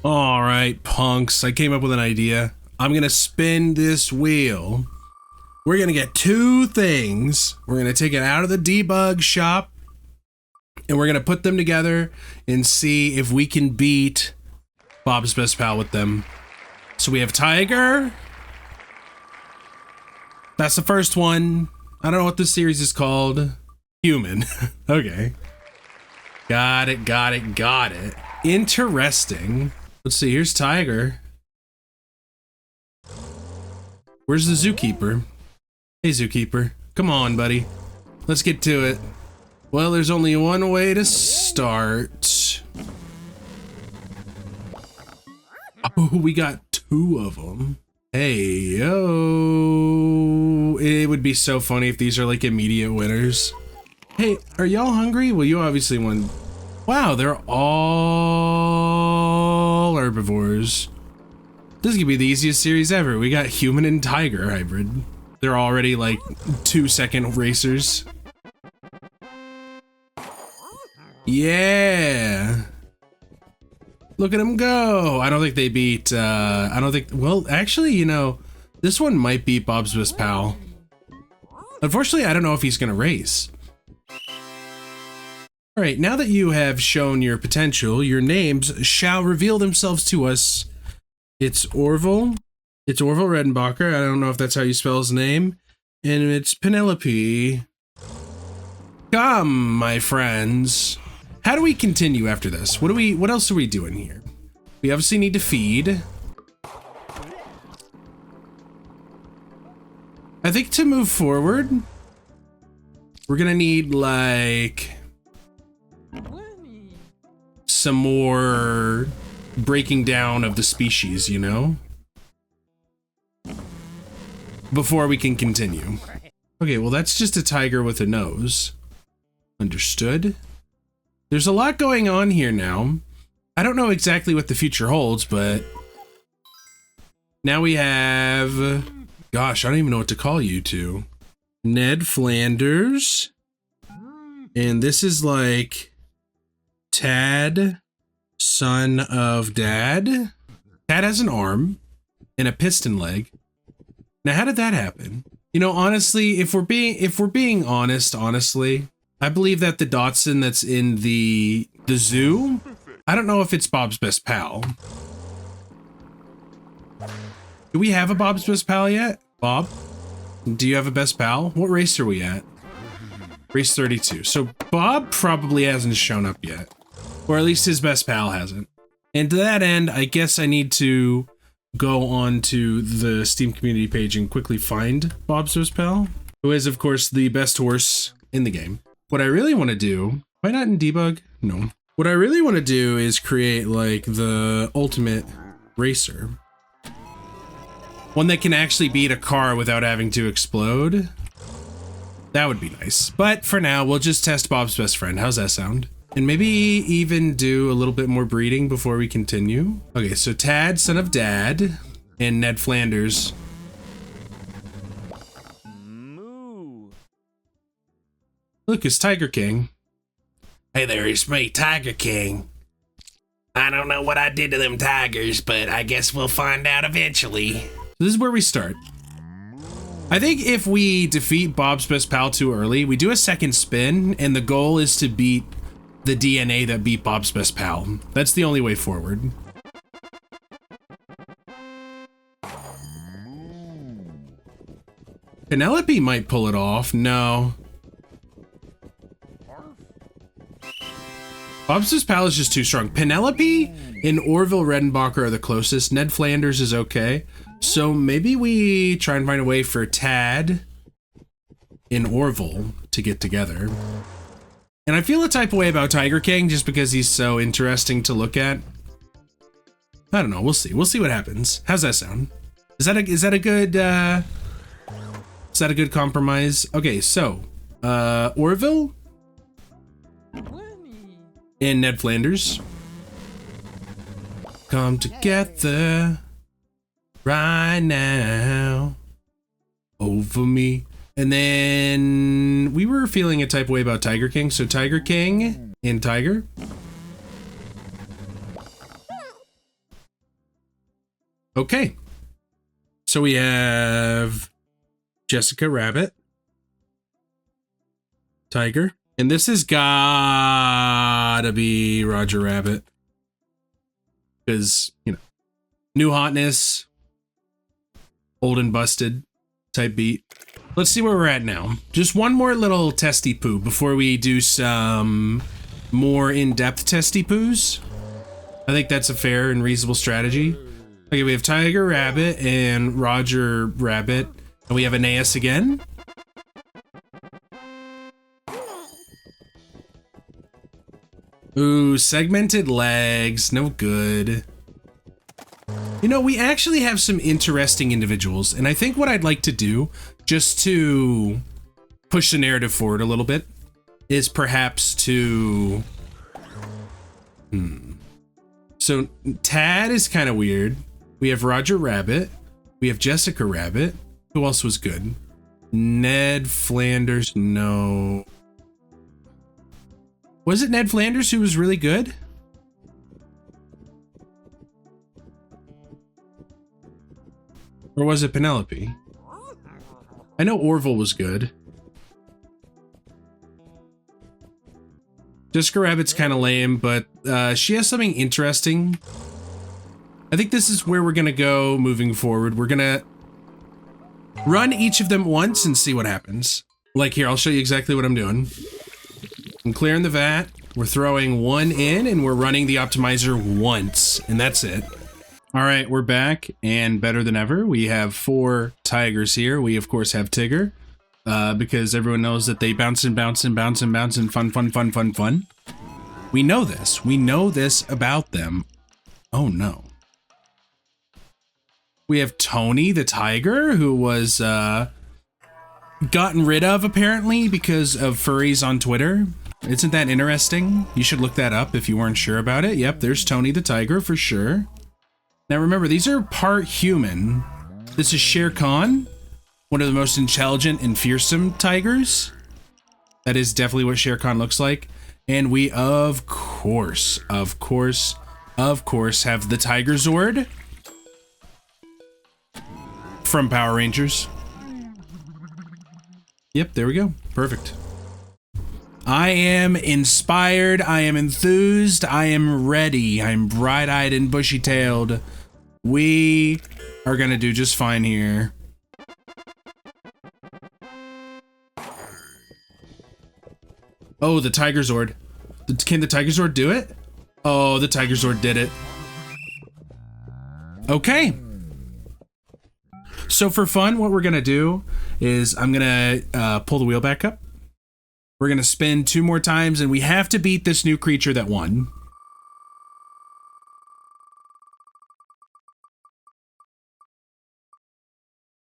All right, punks. I came up with an idea. I'm gonna spin this wheel. We're gonna get two things. We're gonna take it out of the debug shop and we're gonna put them together and see if we can beat Bob's Best Pal with them. So we have Tiger. That's the first one. I don't know what this series is called. Human. Okay. Got it. Interesting. Let's see, here's Tiger. Where's the zookeeper? Hey, zookeeper. Come on, buddy. Let's get to it. Well, there's only one way to start. Oh, we got two of them. Hey, yo. It would be so funny if these are like immediate winners. Hey, are y'all hungry? Well, you obviously won. Wow, they're all herbivores. This could be the easiest series ever. We got human and tiger hybrid. They're already like 2-second racers. Yeah. Look at them go. I don't think they beat, well, actually, you know, this one might beat Bob's Best Pal. Unfortunately, I don't know if he's gonna race. All right, now that you have shown your potential, your names shall reveal themselves to us. It's Orville. It's Orville Redenbacher. I don't know if that's how you spell his name. And it's Penelope. Come, my friends. How do we continue after this? What else are we doing here? We obviously need to feed. I think to move forward, we're gonna need like some more breaking down of the species, you know? Before we can continue. Okay, well that's just a tiger with a nose. Understood. There's a lot going on here now. I don't know exactly what the future holds, but now we have, gosh, I don't even know what to call you two. Ned Flanders. And this is like Tad, son of Dad. Tad has an arm and a piston leg. Now, how did that happen? You know, honestly, if we're being honest, I believe that the Dachshund that's in the zoo, I don't know if it's Bob's Best Pal. Do we have a Bob's Best Pal yet? Bob, do you have a Best Pal? What race are we at? Race 32. So Bob probably hasn't shown up yet. Or at least his Best Pal hasn't. And to that end, I guess I need to go on to the Steam community page and quickly find Bob's Best Pal, who is, of course, the best horse in the game. What I really want to do, am I not in debug? No. What I really want to do is create like the ultimate racer. One that can actually beat a car without having to explode. That would be nice. But for now, we'll just test Bob's best friend. How's that sound? And maybe even do a little bit more breeding before we continue. Okay, so Tad, son of Dad, and Ned Flanders. Look, it's Tiger King. Hey there, it's me, Tiger King. I don't know what I did to them tigers, but I guess we'll find out eventually. This is where we start. I think if we defeat Bob's Best Pal too early, we do a second spin, and the goal is to beat the DNA that beat Bob's Best Pal. That's the only way forward. Penelope might pull it off. No. Bob's Best Pal is just too strong. Penelope and Orville Redenbacher are the closest. Ned Flanders is okay. So maybe we try and find a way for Tad and Orville to get together. And I feel a type of way about Tiger King just because he's so interesting to look at. I don't know. We'll see. We'll see what happens. How's that sound? Is that a good compromise? Okay, so Orville and Ned Flanders come together right now over me. And then we were feeling a type of way about Tiger King. So Tiger King and Tiger. Okay. So we have Jessica Rabbit, Tiger, and this has gotta be Roger Rabbit. Because, you know, new hotness, old and busted type beat. Let's see where we're at now. Just one more little testy poo before we do some more in-depth testy poos. I think that's a fair and reasonable strategy. Okay, we have Tiger Rabbit and Roger Rabbit. And we have Aeneas again. Ooh, segmented legs, no good. You know, we actually have some interesting individuals, and I think what I'd like to do, just to push the narrative forward a little bit, is perhaps to... So, Tad is kind of weird. We have Roger Rabbit. We have Jessica Rabbit. Who else was good? Ned Flanders, no. Was it Ned Flanders who was really good? Or was it Penelope? I know Orville was good. Jessica Rabbit's kind of lame, but she has something interesting. I think this is where we're gonna go moving forward. We're gonna run each of them once and see what happens. Like here, I'll show you exactly what I'm doing. I'm clearing the vat. We're throwing one in and we're running the optimizer once, and that's it. All right, we're back and better than ever. We have 4 tigers here. We of course have Tigger, because everyone knows that they bounce and bounce and bounce and bounce and fun, fun, fun, fun, fun. We know this. We know this about them. Oh no. We have Tony the tiger, who was gotten rid of apparently because of furries on Twitter. Isn't that interesting? You should look that up if you weren't sure about it. Yep, there's Tony the tiger for sure. Now remember, these are part human. This is Shere Khan, one of the most intelligent and fearsome tigers. That is definitely what Shere Khan looks like. And we, of course, have the Tiger Zord from Power Rangers. Yep, there we go. Perfect. I am inspired. I am enthused. I am ready. I'm bright-eyed and bushy-tailed. We are gonna do just fine here. Oh, the Tiger Zord. Can the Tiger Zord do it? Oh, the Tiger Zord did it. Okay. So for fun, what we're gonna do is I'm gonna pull the wheel back up. We're gonna spin 2 more times, and we have to beat this new creature that won.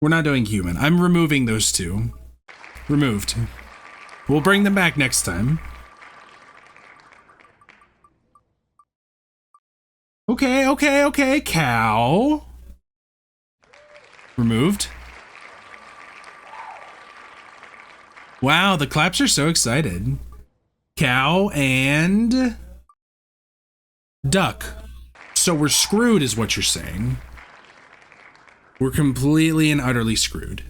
We're not doing human. I'm removing those 2. Removed. We'll bring them back next time. Okay. Cow. Removed. Wow, the claps are so excited. Cow and duck. So we're screwed is what you're saying. We're completely and utterly screwed.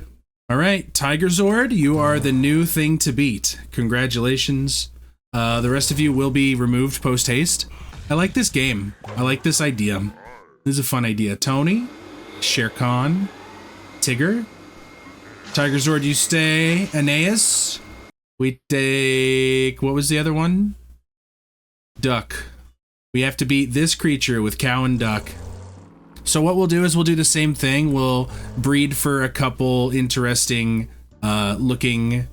All right, Tiger Zord, you are the new thing to beat. Congratulations. The rest of you will be removed post-haste. I like this game. I like this idea. This is a fun idea. Tony, Shere Khan, Tigger, Tiger Zord, you stay. Aeneas. We take... what was the other one? Duck. We have to beat this creature with cow and duck. So what we'll do is we'll do the same thing. We'll breed for a couple interesting looking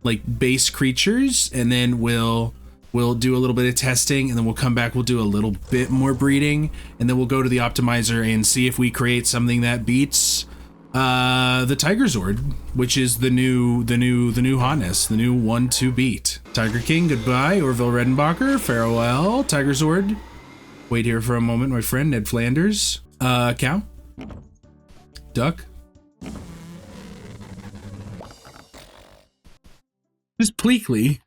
like base creatures, and then we'll do a little bit of testing, and then we'll come back, we'll do a little bit more breeding, and then we'll go to the optimizer and see if we create something that beats the Tiger Zord, which is the new hotness, the new one to beat. Tiger King, goodbye. Orville Redenbacher, farewell. Tiger Zord, wait here for a moment, my friend. Ned Flanders. Cow. Duck. Just Pleakley.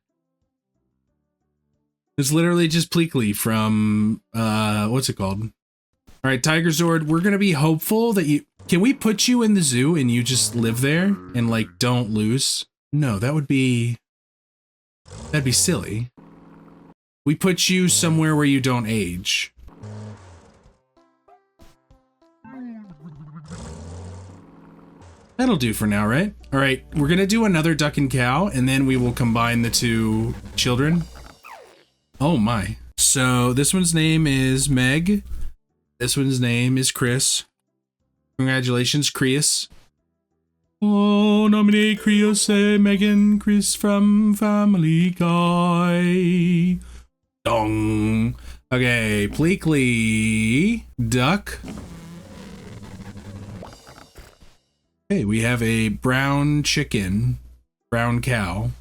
It's literally just Pleakley from, what's it called? All right, Tiger Zord, we're going to be hopeful that you... Can we put you in the zoo and you just live there and, like, don't lose? No, that would be... That'd be silly. We put you somewhere where you don't age. That'll do for now, right? All right, we're going to do another duck and cow, and then we will combine the two children. Oh, my. So this one's name is Meg. This one's name is Chris. Congratulations, Chris. Oh, nominate Chris, Megan, Chris from Family Guy. Dong. Okay, Pleakley, duck. Okay, we have a brown chicken, brown cow.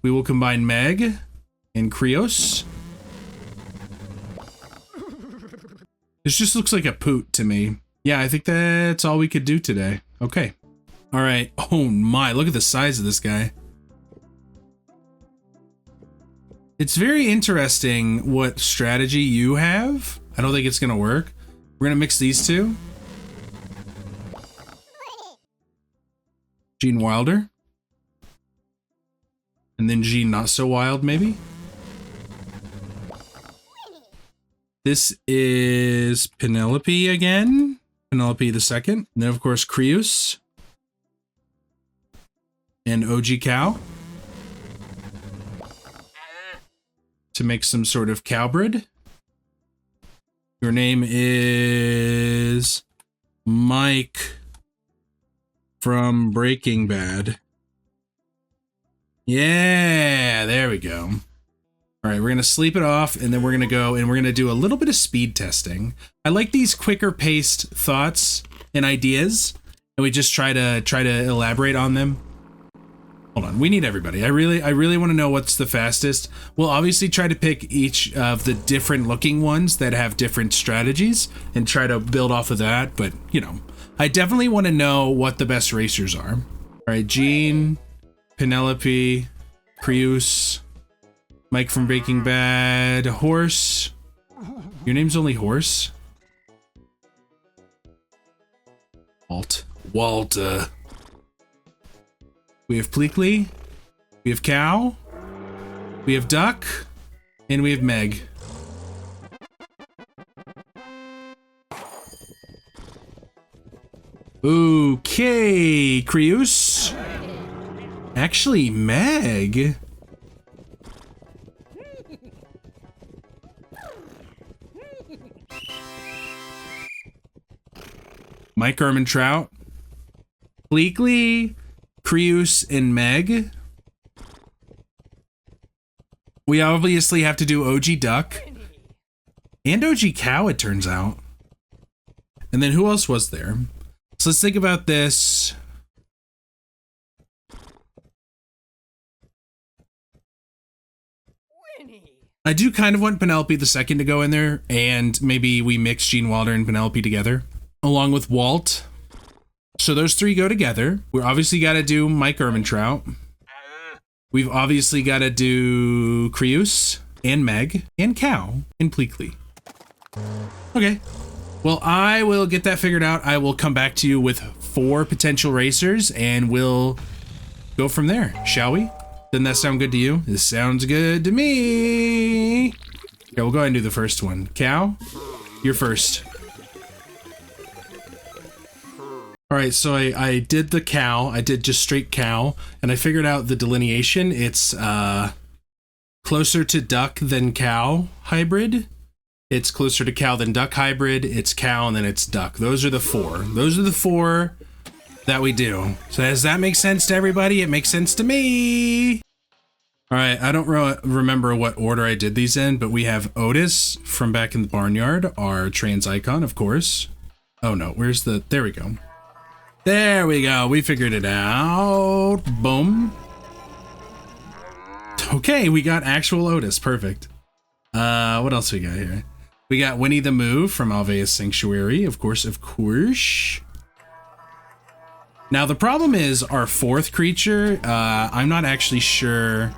We will combine Meg and Krios. This just looks like a poot to me. Yeah, I think that's all we could do today. Okay. All right. Oh my, look at the size of this guy. It's very interesting what strategy you have. I don't think it's gonna work. We're gonna mix these two. Gene Wilder. And then Gene Not So Wild, maybe? This is Penelope again. Penelope the second. And then, of course, Krios. And OG Cow. To make some sort of cowbreed. Your name is Mike from Breaking Bad. Yeah, there we go. All right, we're going to sleep it off, and then we're going to go and we're going to do a little bit of speed testing. I like these quicker paced thoughts and ideas, and we just try to elaborate on them. Hold on, we need everybody. I really want to know what's the fastest. We'll obviously try to pick each of the different looking ones that have different strategies and try to build off of that, but, you know, I definitely want to know what the best racers are. All right, Gene, Penelope, Krios, Mike from Breaking Bad, Horse. Your name's only Horse? Walter. We have Pleakley. We have Cow. We have Duck. And we have Meg. Okay, Krios. Actually, Meg. Mike Trout, Pleakley, Krios, and Meg. We obviously have to do OG Duck and OG Cow, it turns out. And then who else was there? So let's think about this. I do kind of want Penelope the second to go in there, and maybe we mix Gene Wilder and Penelope together, along with Walt. So those three go together. We're obviously got to do Mike Trout. We've obviously got to do Krios and Meg and Cow and Pleakley. Okay. Well, I will get that figured out. I will come back to you with 4 potential racers, and we'll go from there, shall we? Doesn't that sound good to you? This sounds good to me. Okay, we'll go ahead and do the first one. Cow, you're first. All right, so I did the cow. I did just straight cow, and I figured out the delineation. It's closer to duck than cow hybrid. It's closer to cow than duck hybrid. It's cow, and then it's duck. Those are the 4. Those are the 4 that we do. So does that make sense to everybody? It makes sense to me. All right, I don't remember what order I did these in, but we have Otis from back in the barnyard, our trans icon, of course. Oh no, where's the, there we go. There we go, we figured it out. Boom. Okay, we got actual Otis, perfect. What else we got here? We got Winnie the Moo from Alveus Sanctuary, of course. Now the problem is our 4th creature, I'm not actually sure.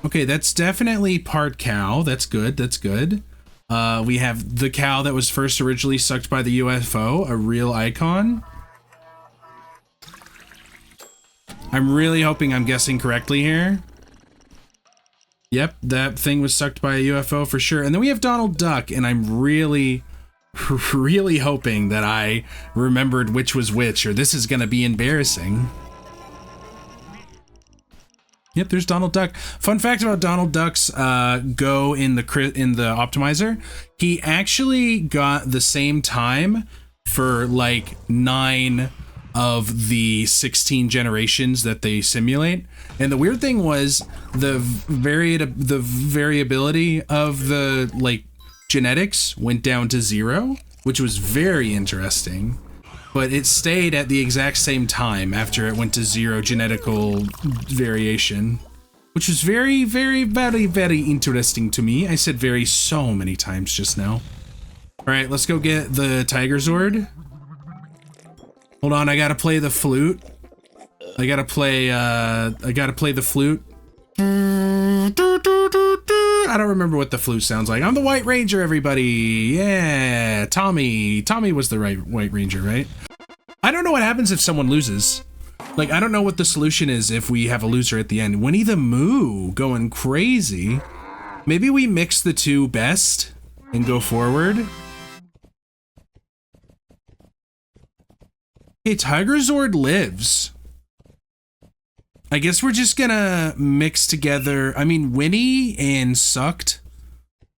Okay, that's definitely part cow. That's good. We have the cow that was first originally sucked by the UFO, a real icon. I'm really hoping I'm guessing correctly here. Yep, that thing was sucked by a UFO for sure. And then we have Donald Duck, and I'm really hoping that I remembered which was which, or this is gonna be embarrassing. Yep, there's Donald Duck. Fun fact about Donald Duck's go in the optimizer, he actually got the same time for like 9 of the 16 generations that they simulate. And the weird thing was the variability of the like genetics went down to 0, which was very interesting. But it stayed at the exact same time after it went to 0 genetical variation, which was very, very, very, very interesting to me. I said very so many times just now. All right, let's go get the Tiger Zord. Hold on, I gotta play the flute. I gotta play the flute. I don't remember what the flute sounds like. I'm the White Ranger, everybody. Yeah, Tommy. Tommy was the right White Ranger, right? I don't know what happens if someone loses. Like, I don't know what the solution is if we have a loser at the end. Winnie the Moo going crazy. Maybe we mix the two best and go forward. Okay, Tiger Zord lives. I guess we're just gonna mix together. I mean, Winnie and Sucked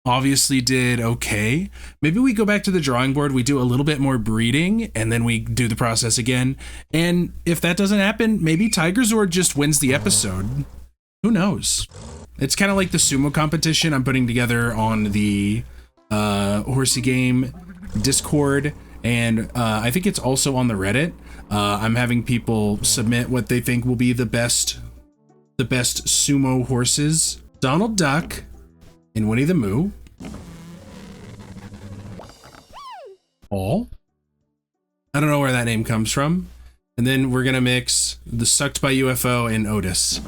obviously did okay. Maybe we go back to the drawing board, we do a little bit more breeding, and then we do the process again. And if that doesn't happen, maybe Tiger Zord just wins the episode. Who knows? It's kind of like the sumo competition I'm putting together on the Horsey game Discord, and I think it's also on the Reddit. I'm having people submit what they think will be the best sumo horses. Donald Duck and Winnie the Moo. All. I don't know where that name comes from. And then we're gonna mix the Sucked by UFO and Otis.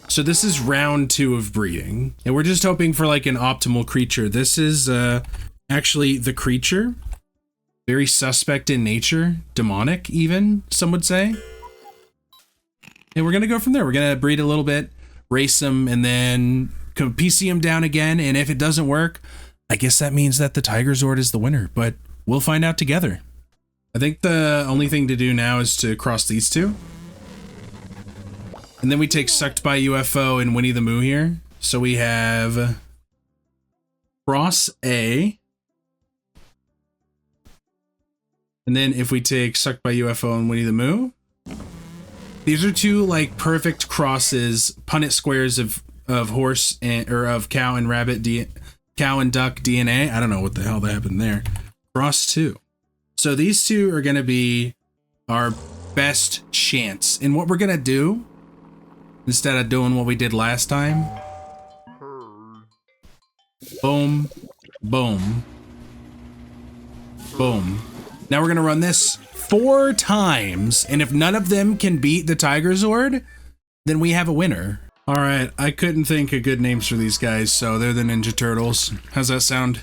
So this is round 2 of breeding, and we're just hoping for like an optimal creature. This is actually the creature. Very suspect in nature, demonic even, some would say. And we're gonna go from there. We're gonna breed a little bit, race them, and then PC them down again. And if it doesn't work, I guess that means that the Tiger Zord is the winner, but we'll find out together. I think the only thing to do now is to cross these two. And then we take Sucked by UFO and Winnie the Moo here. So we have cross A. And then if we take Sucked by UFO and Winnie the Moo, these are two like perfect crosses, Punnett squares of horse and or of cow and rabbit, cow and duck DNA. I don't know what the hell that happened there. Cross 2. So these two are gonna be our best chance. And what we're gonna do, instead of doing what we did last time, boom, boom, boom. Now we're gonna run this 4 times, and if none of them can beat the Tiger Zord, then we have a winner. All right, I couldn't think of good names for these guys, so they're the Ninja Turtles. How's that sound?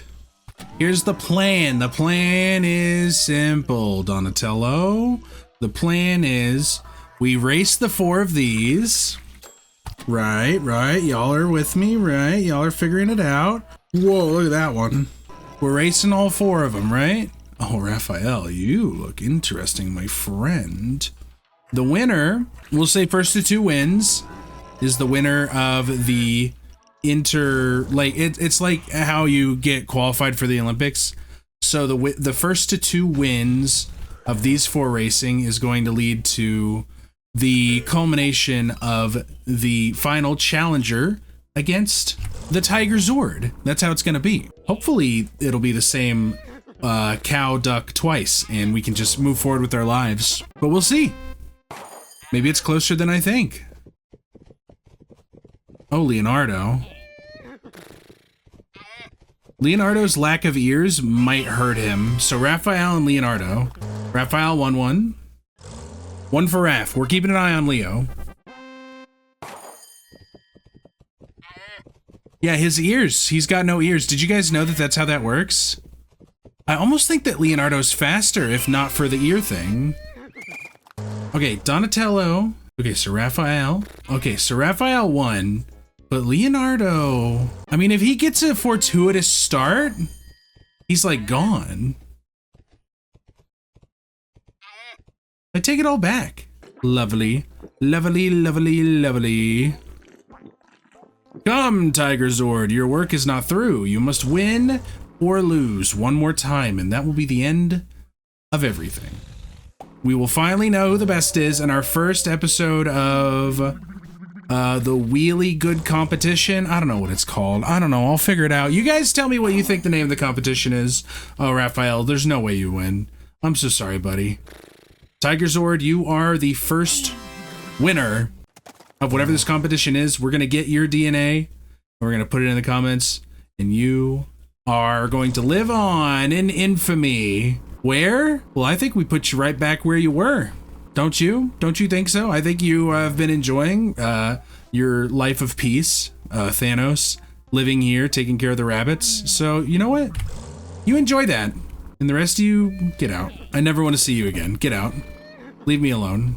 Here's the plan. The plan is simple, Donatello. The plan is we race the 4 of these. Right. Y'all are with me, right? Y'all are figuring it out. Whoa, look at that one. We're racing all 4 of them, right? Oh, Raphael, you look interesting, my friend. The winner, we'll say first to 2 wins, is the winner of the it's like how you get qualified for the Olympics. So the first to 2 wins of these 4 racing is going to lead to the culmination of the final challenger against the Tiger Zord. That's how it's going to be. Hopefully it'll be the same cow duck twice and we can just move forward with our lives, but we'll see. Maybe it's closer than I think. Oh, Leonardo's lack of ears might hurt him. So Raphael and Leonardo. Raphael 1-1. 1 for Raph. We're keeping an eye on Leo. Yeah, his ears. He's got no ears. Did you guys know that that's how that works? I almost think that Leonardo's faster, if not for the ear thing. Okay, Donatello. Okay, so Raphael. Okay, so Raphael won, but Leonardo... I mean, if he gets a fortuitous start, he's like gone. I take it all back. Lovely. Lovely, lovely, lovely. Come, Tiger Zord, your work is not through. You must win or lose one more time, and that will be the end of everything. We will finally know who the best is in our first episode of the Wheelie Good Competition. I don't know what it's called. I don't know. I'll figure it out. You guys tell me what you think the name of the competition is. Oh, Raphael, there's no way you win. I'm so sorry, buddy. Tiger Zord, you are the first winner of whatever this competition is. We're going to get your DNA. We're going to put it in the comments. And you are going to live on in infamy. Where? Well, I think we put you right back where you were. Don't you? Don't you think so? I think you have been enjoying your life of peace, Thanos, living here, taking care of the rabbits. So, you know what? You enjoy that. And the rest of you, get out. I never want to see you again. Get out. Leave me alone.